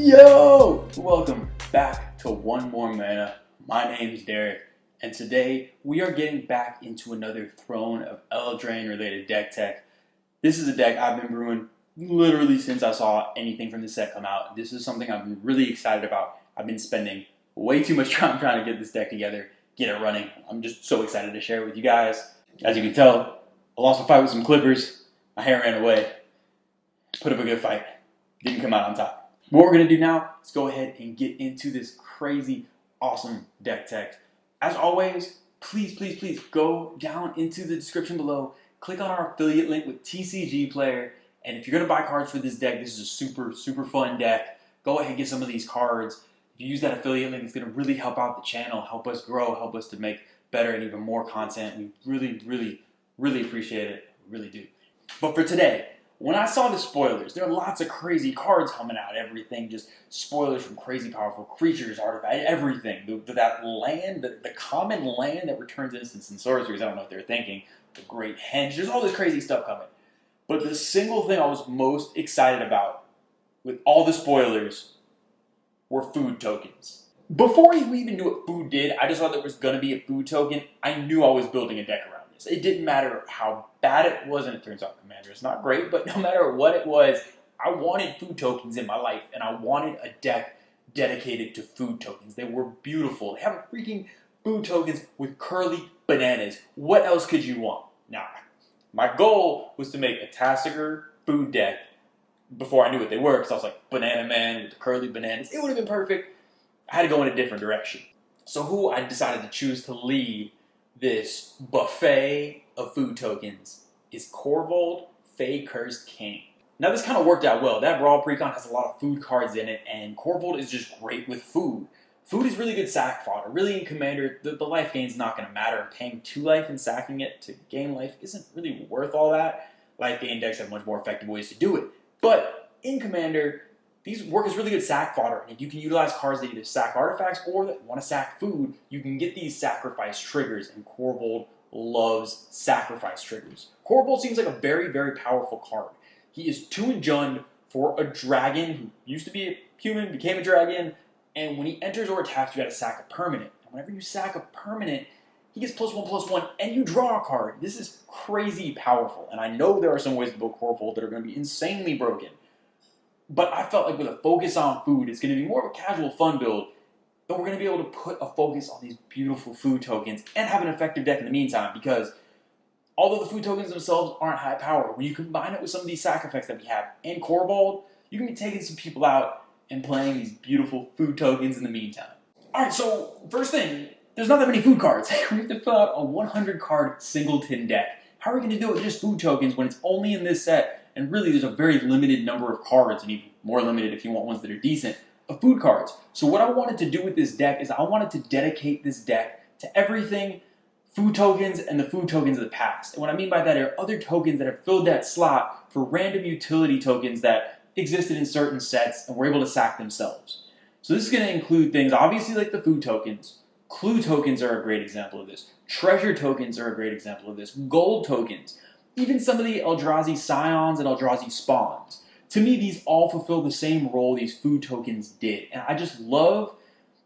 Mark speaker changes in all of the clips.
Speaker 1: Yo! Welcome back to One More Mana. My name's Derek, and today we are getting back into another Throne of Eldraine related deck tech. This is a deck I've been brewing literally since I saw anything from this set come out. This is something I've been really excited about. I've been spending way too much time trying to get this deck together, get it running. I'm just so excited to share it with you guys. As you can tell, I lost a fight with some clippers. My hair ran away. Put up a good fight. Didn't come out on top. What we're going to do now is go ahead and get into this crazy, awesome deck tech. As always, please go down into the description below. Click on our affiliate link with TCG Player. And if you're going to buy cards for this deck, this is a super fun deck. Go ahead and get some of these cards. If you use that affiliate link, it's going to really help out the channel, help us grow, help us to make better and even more content. We really appreciate it. Really do. But for today, when I saw the spoilers, there are lots of crazy cards coming out. Everything, just spoilers from crazy powerful creatures, artifacts, everything. That land, the common land that returns instants and sorceries, I don't know what they're thinking. The Great Henge, there's all this crazy stuff coming. But the single thing I was most excited about with all the spoilers were food tokens. Before we even knew what food did, I just thought there was going to be a food token. I knew I was building a deck around this. It didn't matter how bad it was, and it turns out Commander is not great, but no matter what it was, I wanted food tokens in my life, and I wanted a deck dedicated to food tokens. They were beautiful. They have freaking food tokens with curly bananas. What else could you want? Now, my goal was to make a Tasigur food deck before I knew what they were, because I was like, Banana Man with the curly bananas. It would have been perfect. I had to go in a different direction. So who I decided to choose to lead this buffet of food tokens is Korvold, Fey Cursed King. Now this kind of worked out well. That Brawl Precon has a lot of food cards in it, and Korvold is just great with food. Food is really good sack fodder. Really in Commander, the life gain's not going to matter. And paying 2 life and sacking it to gain life isn't really worth all that. Life gain decks have much more effective ways to do it. But in Commander, these work as really good sack fodder, and if you can utilize cards that either sack artifacts or that want to sack food, you can get these sacrifice triggers, and Korvold loves sacrifice triggers. Korvold seems like a very powerful card. He is 2 in Jund for a dragon who used to be a human, became a dragon, and when he enters or attacks, you gotta sack a permanent. And whenever you sack a permanent, he gets +1/+1, and you draw a card. This is crazy powerful, and I know there are some ways to build Korvold that are going to be insanely broken. But I felt like with a focus on food, it's going to be more of a casual fun build, but we're going to be able to put a focus on these beautiful food tokens and have an effective deck in the meantime, because although the food tokens themselves aren't high power, when you combine it with some of these sack effects that we have in Korvold, you can be taking some people out and playing these beautiful food tokens in the meantime. Alright, so first thing, there's not that many food cards. We have to fill out a 100 card singleton deck. How are we going to do it with just food tokens when it's only in this set? And really, there's a very limited number of cards, and even more limited if you want ones that are decent, of food cards. So what I wanted to do with this deck is I wanted to dedicate this deck to everything food tokens and the food tokens of the past. And what I mean by that are other tokens that have filled that slot for random utility tokens that existed in certain sets and were able to sack themselves. So this is going to include things, obviously, like the food tokens. Clue tokens are a great example of this. Treasure tokens are a great example of this. Gold tokens. Even some of the Eldrazi Scions and Eldrazi Spawns. To me, these all fulfill the same role these food tokens did. And I just love...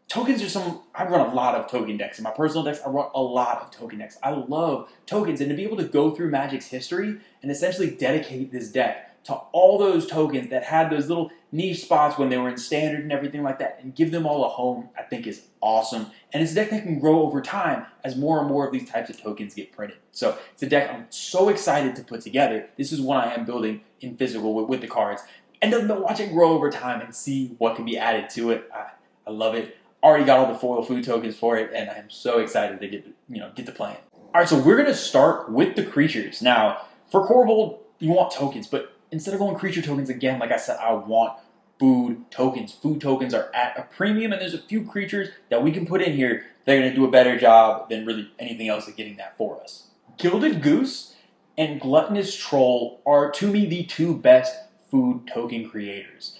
Speaker 1: Tokens are I run a lot of token decks. In my personal decks, I run a lot of token decks. I love tokens. And to be able to go through Magic's history and essentially dedicate this deck to all those tokens that had those little niche spots when they were in Standard and everything like that, and give them all a home, I think is awesome. And it's a deck that can grow over time as more and more of these types of tokens get printed. So it's a deck I'm so excited to put together. This is one I am building in physical with the cards. And then watch it grow over time and see what can be added to it. I love it. Already got all the foil food tokens for it, and I'm so excited to get to playing. Alright, so we're gonna start with the creatures. Now, for Korvold, you want tokens, but instead of going creature tokens again, like I said, I want food tokens. Food tokens are at a premium, and there's a few creatures that we can put in here that are going to do a better job than really anything else at getting that for us. Gilded Goose and Gluttonous Troll are, to me, the 2 best food token creators.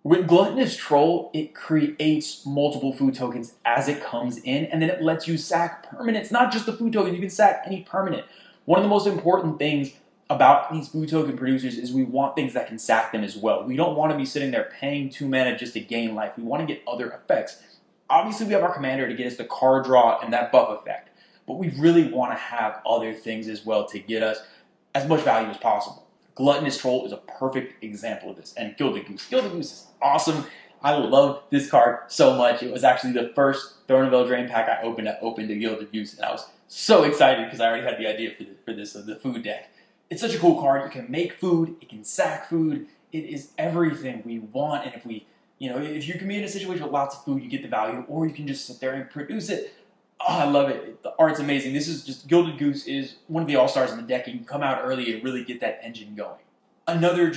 Speaker 1: With Gluttonous Troll, it creates multiple food tokens as it comes in, and then it lets you sack permanents, not just the food token, you can sack any permanent. One of the most important things about these food token producers is we want things that can sack them as well. We don't want to be sitting there paying 2 mana just to gain life. We want to get other effects. Obviously, we have our commander to get us the card draw and that buff effect, but we really want to have other things as well to get us as much value as possible. Gluttonous Troll is a perfect example of this, and Gilded Goose. Gilded Goose is awesome. I love this card so much. It was actually the first Throne of Eldraine pack I opened a Gilded Goose, and I was so excited because I already had the idea for the food deck. It's such a cool card. You can make food, it can sack food. It is everything we want, and if you can be in a situation with lots of food, you get the value, or you can just sit there and produce it. Oh, I love it. The art's amazing. This is just, Gilded Goose is one of the all-stars in the deck. You can come out early and really get that engine going. Another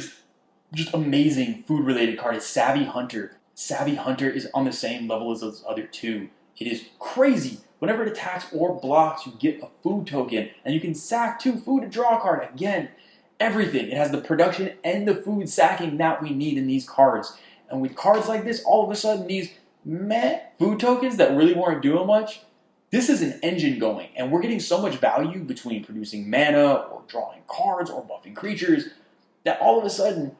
Speaker 1: just amazing food-related card is Savvy Hunter. Savvy Hunter is on the same level as those other two. It is crazy. Whenever it attacks or blocks, you get a food token, and you can sack 2 food to draw a card. Again, everything. It has the production and the food sacking that we need in these cards. And with cards like this, all of a sudden, these food tokens that really weren't doing much, this is an engine going, and we're getting so much value between producing mana or drawing cards or buffing creatures that all of a sudden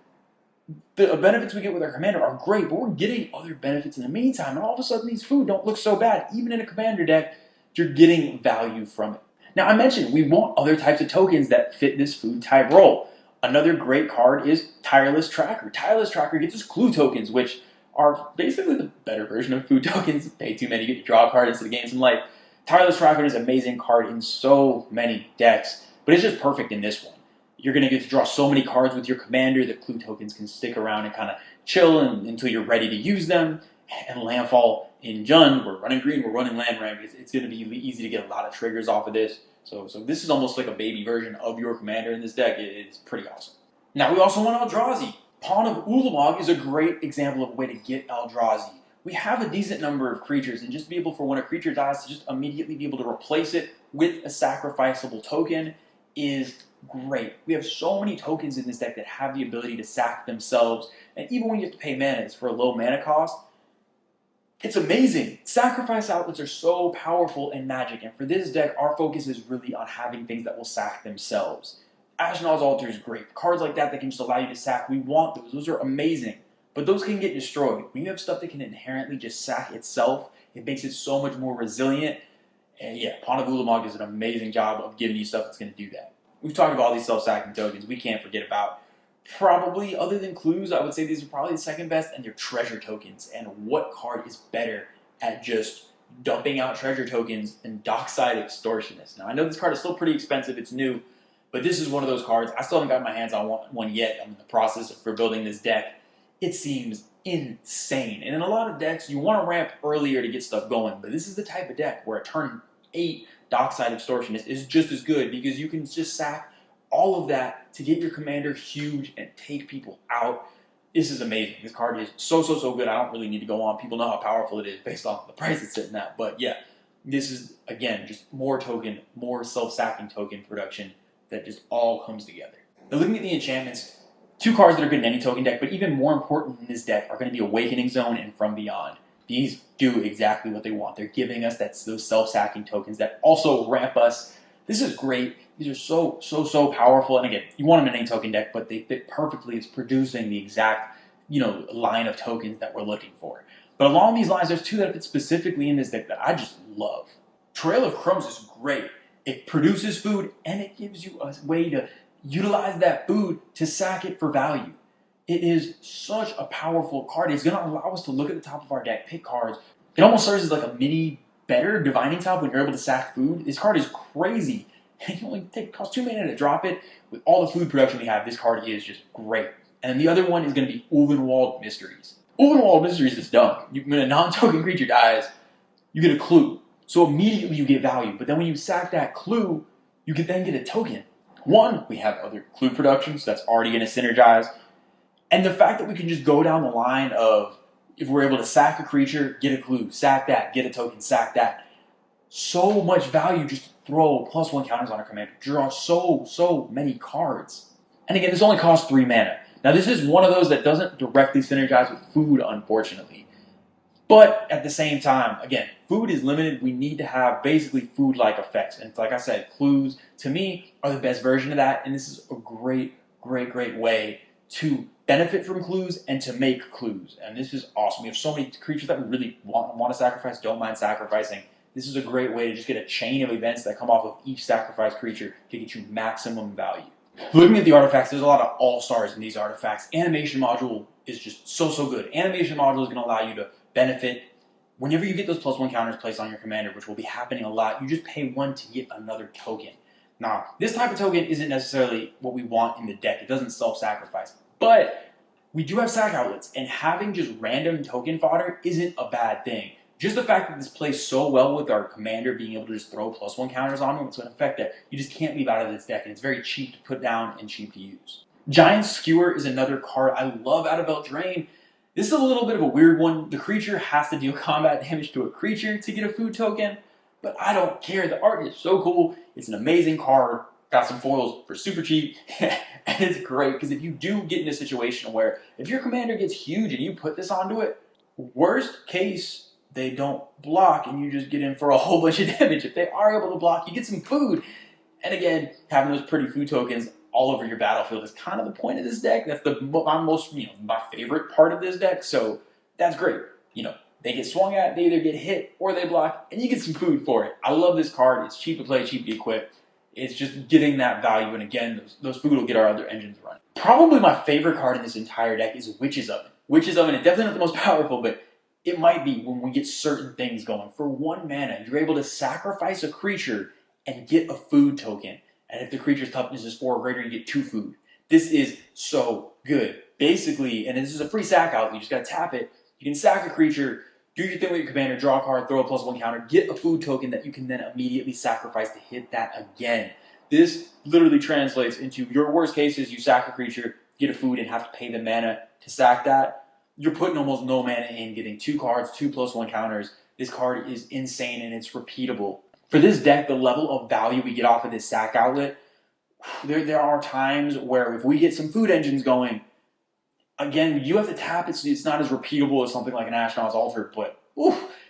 Speaker 1: the benefits we get with our commander are great, but we're getting other benefits in the meantime, and all of a sudden these food don't look so bad. Even in a commander deck, you're getting value from it. Now, I mentioned we want other types of tokens that fit this food type role. Another great card is Tireless Tracker. Tireless Tracker gets us clue tokens, which are basically the better version of food tokens. Pay 2 mana, you get to draw a card instead of gain some life. Tireless Tracker is an amazing card in so many decks, but it's just perfect in this one. You're going to get to draw so many cards with your commander that clue tokens can stick around and kind of chill until you're ready to use them. And Landfall in Jund, we're running green, we're running land ramp. It's going to be easy to get a lot of triggers off of this. So this is almost like a baby version of your commander in this deck. It's pretty awesome. Now we also want Eldrazi. Pawn of Ulamog is a great example of a way to get Eldrazi. We have a decent number of creatures, and just be able, for when a creature dies, to just immediately be able to replace it with a sacrificable token is great. We have so many tokens in this deck that have the ability to sack themselves, and even when you have to pay mana, it's for a low mana cost. It's amazing. Sacrifice outlets are so powerful in Magic, and for this deck, our focus is really on having things that will sack themselves. Ashnod's Altar is great. Cards like that can just allow you to sack, we want those. Those are amazing. But those can get destroyed. When you have stuff that can inherently just sack itself, it makes it so much more resilient. And yeah, Pawn of Ulamog does an amazing job of giving you stuff that's going to do that. We've talked about all these self-sacking tokens. We can't forget about, probably, other than clues, I would say these are probably the second best, and they're treasure tokens. And what card is better at just dumping out treasure tokens than Dockside Extortionist? Now, I know this card is still pretty expensive. It's new. But this is one of those cards. I still haven't gotten my hands on one yet. I'm in the process for building this deck. It seems insane. And in a lot of decks, you want to ramp earlier to get stuff going. But this is the type of deck where a turn 8 Dockside Extortionist is just as good, because you can just sack all of that to get your commander huge and take people out. This is amazing. This card is so good. I don't really need to go on. People know how powerful it is based on the price it's sitting at. But yeah, this is, again, just more token, more self-sacking token production that just all comes together. Now, looking at the enchantments, 2 cards that are good in any token deck, but even more important in this deck are going to be Awakening Zone and From Beyond. These do exactly what they want. They're giving us those self-sacking tokens that also ramp us. This is great. These are so powerful. And again, you want them in any token deck, but they fit perfectly. It's producing the exact, line of tokens that we're looking for. But along these lines, there's 2 that fit specifically in this deck that I just love. Trail of Crumbs is great. It produces food, and it gives you a way to utilize that food to sack it for value. It is such a powerful card. It's going to allow us to look at the top of our deck, pick cards. It almost serves as like a mini better Divining Top when you're able to sack food. This card is crazy. And you only cost 2 mana to drop it. With all the food production we have, this card is just great. And then the other one is going to be Ulvenwald Mysteries. Ulvenwald Mysteries is dumb. When a non-token creature dies, you get a clue. So immediately you get value. But then when you sack that clue, you can then get a token. One, we have other clue production, so that's already going to synergize. And the fact that we can just go down the line of, if we're able to sack a creature, get a clue, sack that, get a token, sack that. So much value just to throw +1 counters on our commander. Draw so many cards. And again, this only costs 3 mana. Now this is one of those that doesn't directly synergize with food, unfortunately. But at the same time, again, food is limited. We need to have basically food-like effects. And like I said, clues, to me, are the best version of that. And this is a great way to benefit from clues and to make clues. And this is awesome. We have so many creatures that we really want to sacrifice, don't mind sacrificing. This is a great way to just get a chain of events that come off of each sacrificed creature to get you maximum value. Looking at the artifacts, there's a lot of all-stars in these artifacts. Animation module is just so good. Animation module is going to allow you to benefit. Whenever you get those +1 counters placed on your commander, which will be happening a lot, you just pay 1 to get another token. Now, this type of token isn't necessarily what we want in the deck. It doesn't self-sacrifice. But we do have sack outlets, and having just random token fodder isn't a bad thing. Just the fact that this plays so well with our commander being able to just throw +1 counters on him, it's an effect that you just can't leave out of this deck, and it's very cheap to put down and cheap to use. Giant Skewer is another card I love out of Eldraine. This is a little bit of a weird one. The creature has to deal combat damage to a creature to get a food token, but I don't care. The art is so cool. It's an amazing card. Got some foils for super cheap, and it's great because if you do get in a situation where if your commander gets huge and you put this onto it, worst case, they don't block and you just get in for a whole bunch of damage. If they are able to block, you get some food. And again, having those pretty food tokens all over your battlefield is kind of the point of this deck. That's my favorite part of this deck. So that's great. They get swung at, they either get hit or they block, and you get some food for it. I love this card. It's cheap to play, cheap to equip. It's just getting that value, and again, those food will get our other engines running. Probably my favorite card in this entire deck is Witch's Oven. Witch's Oven is definitely not the most powerful, but it might be when we get certain things going. For 1 mana, you're able to sacrifice a creature and get a food token. And if the creature's toughness is 4 or greater, you get 2 food. This is so good. Basically, and this is a free sack out, you just gotta tap it. You can sack a creature, do your thing with your commander, draw a card, throw a +1 counter, get a food token that you can then immediately sacrifice to hit that again. This literally translates into your worst cases, you sack a creature, get a food, and have to pay the mana to sack that. You're putting almost no mana in, getting 2 cards, 2 +1 counters. This card is insane and it's repeatable. For this deck, the level of value we get off of this sack outlet, there are times where if we get some food engines going, again, you have to tap it, so it's not as repeatable as something like an Ashnod's Altar, but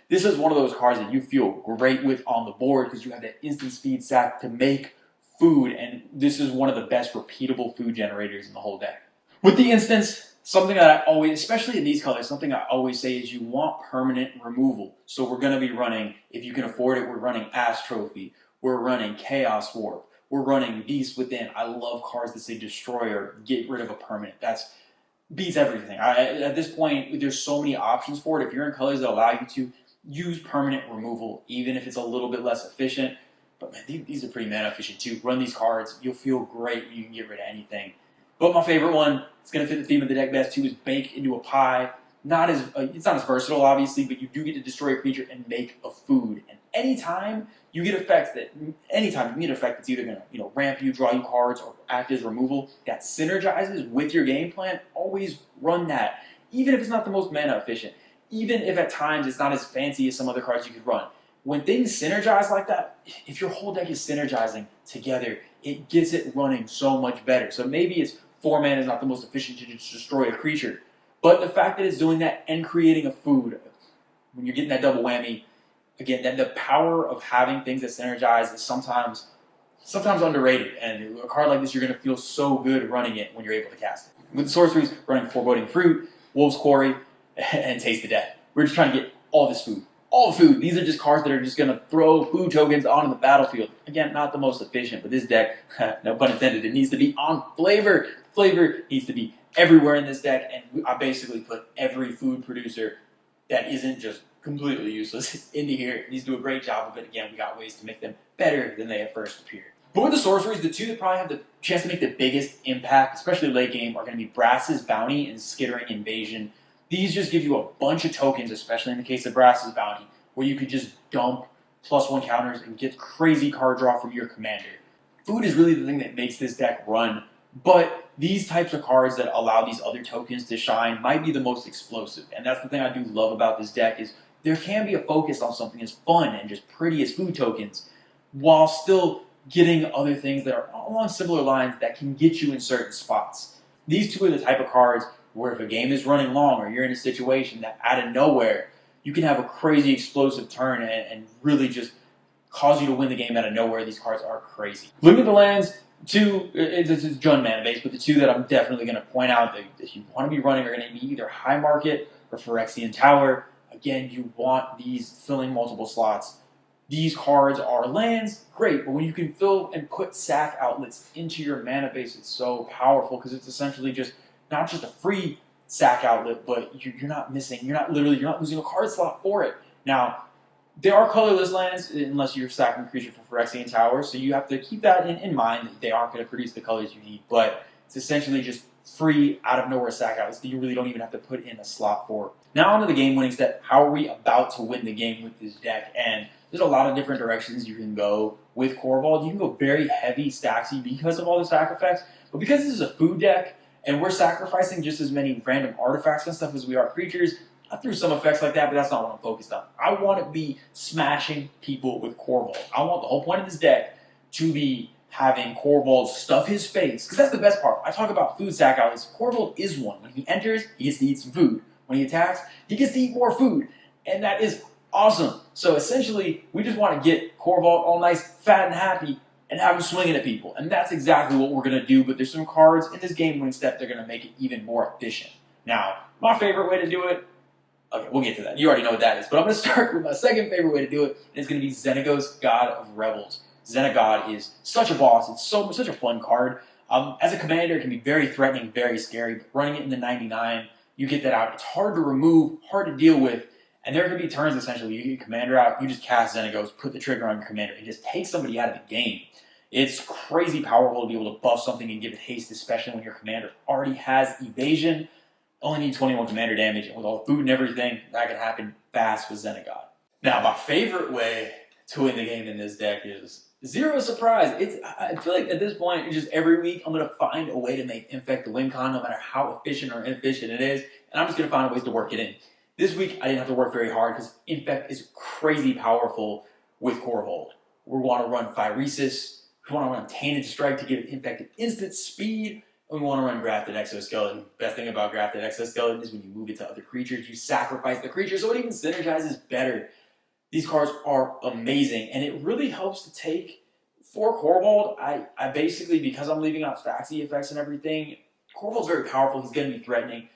Speaker 1: this is one of those cards that you feel great with on the board because you have that instant speed sack to make food, and this is one of the best repeatable food generators in the whole deck. With the instance, something that I always, especially in these colors, something I always say is you want permanent removal. So we're going to be running, if you can afford it, we're running Ash Trophy, we're running Chaos Warp, we're running Beast Within. I love cards that say destroy or get rid of a permanent. That's beats everything. At this point, there's so many options for it. If you're in colors that allow you to use permanent removal, even if it's a little bit less efficient, but man, these are pretty mana efficient too. Run these cards, you'll feel great. You can get rid of anything. But my favorite one, it's going to fit the theme of the deck best too, is Bake into a Pie. It's not as versatile, obviously, but you do get to destroy a creature and make a food. And anytime you get effects anytime you can get an effect that's either going to ramp you, draw you cards, or act as removal that synergizes with your game plan, always run that. Even if it's not the most mana efficient, even if at times it's not as fancy as some other cards you could run. When things synergize like that, if your whole deck is synergizing together, it gets it running so much better. So maybe it's 4 mana is not the most efficient to just destroy a creature, but the fact that it's doing that and creating a food, when you're getting that double whammy, again, that the power of having things that synergize is sometimes underrated. And a card like this, you're going to feel so good running it when you're able to cast it. With the sorceries, running Foreboding Fruit, Wolf's Quarry, and Taste of Death. We're just trying to get all this food. All food. These are just cards that are just going to throw food tokens onto the battlefield. Again, not the most efficient, but this deck, no pun intended, it needs to be on flavor. Flavor needs to be everywhere in this deck, and I basically put every food producer that isn't just completely useless into here. It needs to do a great job of it. Again, we got ways to make them better than they at first appeared. But with the sorceries, the two that probably have the chance to make the biggest impact, especially late game, are going to be Brass's Bounty and Skittering Invasion. These just give you a bunch of tokens, especially in the case of Brass's Bounty, where you could just dump +1 counters and get crazy card draw from your commander. Food is really the thing that makes this deck run, but these types of cards that allow these other tokens to shine might be the most explosive. And that's the thing I do love about this deck is there can be a focus on something as fun and just pretty as food tokens, while still getting other things that are along similar lines that can get you in certain spots. These two are the type of cards where if a game is running long or you're in a situation that out of nowhere, you can have a crazy explosive turn and really just cause you to win the game out of nowhere. These cards are crazy. Looking at the lands, Two, it's Jund mana base, but the two that I'm definitely going to point out that you want to be running are going to be either High Market or Phyrexian Tower. Again, you want these filling multiple slots. These cards are lands, great, but when you can fill and put sack outlets into your mana base, it's so powerful because it's essentially just not just a free sack outlet, but you're not missing, you're not losing a card slot for it. Now, there are colorless lands unless you're sacking a creature for Phyrexian Tower, so you have to keep that in mind that they aren't going to produce the colors you need, but it's essentially just free out of nowhere sack outlets that you really don't even have to put in a slot for. Now onto the game winning step. How are we about to win the game with this deck? And there's a lot of different directions you can go with Korvold. You can go very heavy stacksy because of all the sack effects, but because this is a food deck and we're sacrificing just as many random artifacts and stuff as we are creatures, I threw some effects like that, but that's not what I'm focused on. I want to be smashing people with Korvold. I want the whole point of this deck to be having Korvold stuff his face, because that's the best part. I talk about food sack outlets. Korvold is one. When he enters, he gets to eat some food. When he attacks, he gets to eat more food, and that is awesome. So essentially, we just want to get Korvold all nice, fat, and happy, and have him swinging at people. And that's exactly what we're going to do, but there's some cards in this game winning step that are going to make it even more efficient. Now, my favorite way to do it, okay, we'll get to that. You already know what that is, but I'm going to start with my second favorite way to do it, and it's going to be Xenagos, God of Rebels. Xenagod is such a boss. It's such a fun card. As a commander, it can be very threatening, very scary, but running it in the 99, you get that out. It's hard to remove, hard to deal with, and there could be turns, essentially, you get your commander out, you just cast Xenagos, put the trigger on your commander, and just take somebody out of the game. It's crazy powerful to be able to buff something and give it haste, especially when your commander already has evasion. Only need 21 commander damage, and with all the food and everything, that can happen fast with Xenagod. Now, my favorite way to win the game in this deck is zero surprise. I feel like at this point, just every week, I'm going to find a way to make Infect the win con, no matter how efficient or inefficient it is, and I'm just going to find ways to work it in. This week, I didn't have to work very hard because Infect is crazy powerful with Korvold. We want to run Phyresis, we want to run Tainted Strike to give Infect an instant speed, and we want to run Grafted Exoskeleton. Best thing about Grafted Exoskeleton is when you move it to other creatures, you sacrifice the creature, so it even synergizes better. These cards are amazing, and it really helps to take, for Korvold, I basically, because I'm leaving out Staxy effects and everything, Korvold's very powerful, he's going to be threatening.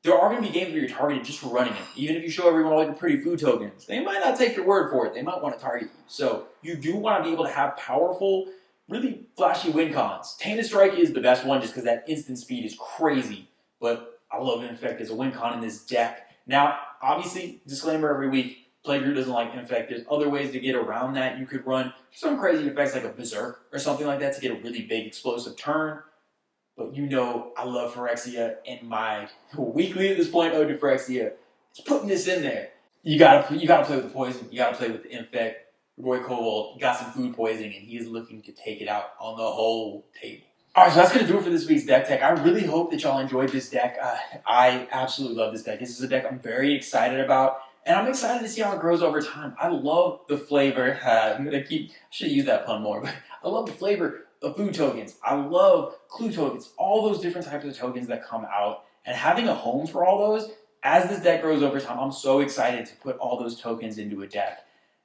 Speaker 1: There are going to be games where you're targeted just for running him. Even if you show everyone all your pretty food tokens, they might not take your word for it. They might want to target you. So you do want to be able to have powerful, really flashy win cons. Tainted Strike is the best one just because that instant speed is crazy. But I love Infect as a win con in this deck. Now, obviously, disclaimer every week, Playgroup doesn't like Infect. There's other ways to get around that. You could run some crazy effects like a Berserk or something like that to get a really big explosive turn. But you know I love Phyrexia, and my weekly at this point ode to Phyrexia is putting this in there. You gotta play with the poison. You gotta play with the Infect. Roy Korvold got some food poisoning, and he is looking to take it out on the whole table. All right, so that's going to do it for this week's deck tech. I really hope that y'all enjoyed this deck. I absolutely love this deck. This is a deck I'm very excited about, and I'm excited to see how it grows over time. I love the flavor. I should use that pun more, but I love the flavor of food tokens. I love clue tokens, all those different types of tokens that come out, and having a home for all those, as this deck grows over time, I'm so excited to put all those tokens into a deck.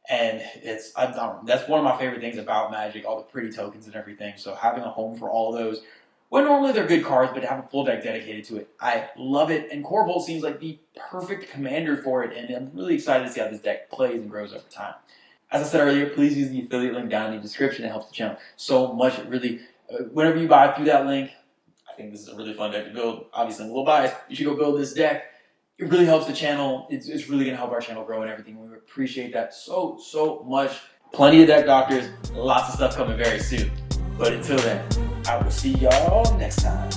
Speaker 1: And that's one of my favorite things about Magic, all the pretty tokens and everything. So having a home for all those, well, normally they're good cards, but to have a full deck dedicated to it, I love it. And Korvold seems like the perfect commander for it, and I'm really excited to see how this deck plays and grows over time. As I said earlier, please use the affiliate link down in the description. It helps the channel so much. It really, whenever you buy through that link, I think this is a really fun deck to build. Obviously, I'm a little biased. You should go build this deck. It really helps the channel. It's really going to help our channel grow and everything. We appreciate that so much. Plenty of deck doctors. Lots of stuff coming very soon. But until then, I will see y'all next time.